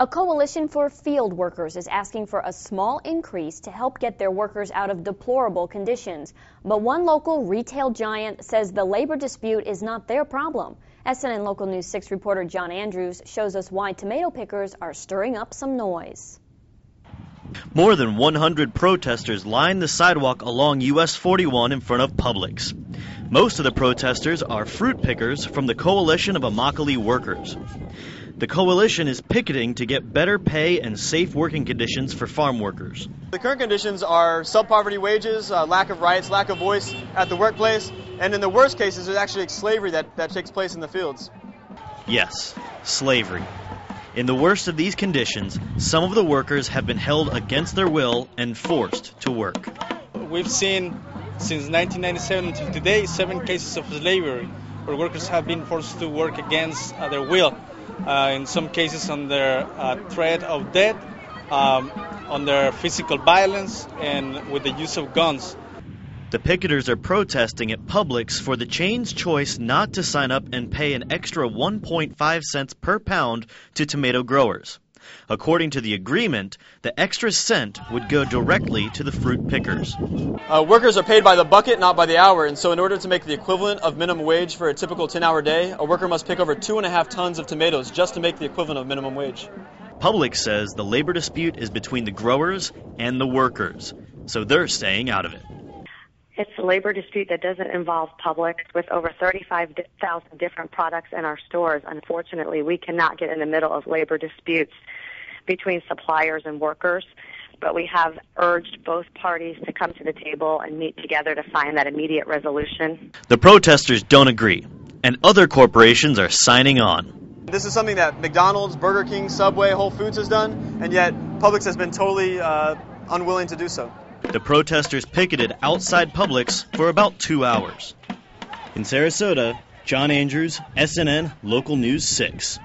A coalition for field workers is asking for a small increase to help get their workers out of deplorable conditions. But one local retail giant says the labor dispute is not their problem. SNN Local News 6 reporter John Andrews shows us why tomato pickers are stirring up some noise. More than 100 protesters lined the sidewalk along US 41 in front of Publix. Most of the protesters are fruit pickers from the Coalition of Immokalee Workers. The coalition is picketing to get better pay and safe working conditions for farm workers. The current conditions are sub-poverty wages, lack of rights, lack of voice at the workplace, and in the worst cases, there's actually slavery that takes place in the fields. Yes, slavery. In the worst of these conditions, some of the workers have been held against their will and forced to work. We've seen since 1997 until today 7 cases of slavery where workers have been forced to work against their will. In some cases under threat of death, under physical violence, and with the use of guns. The picketers are protesting at Publix for the chain's choice not to sign up and pay an extra 1.5 cents per pound to tomato growers. According to the agreement, the extra cent would go directly to the fruit pickers. Workers are paid by the bucket, not by the hour, and so in order to make the equivalent of minimum wage for a typical 10-hour day, a worker must pick over 2.5 tons of tomatoes just to make the equivalent of minimum wage. Publix says the labor dispute is between the growers and the workers, so they're staying out of it. It's a labor dispute that doesn't involve Publix. With over 35,000 different products in our stores, unfortunately, we cannot get in the middle of labor disputes between suppliers and workers, but we have urged both parties to come to the table and meet together to find that immediate resolution. The protesters don't agree, and other corporations are signing on. This is something that McDonald's, Burger King, Subway, Whole Foods has done, and yet Publix has been totally unwilling to do so. The protesters picketed outside Publix for about 2 hours. In Sarasota, John Andrews, SNN Local News 6.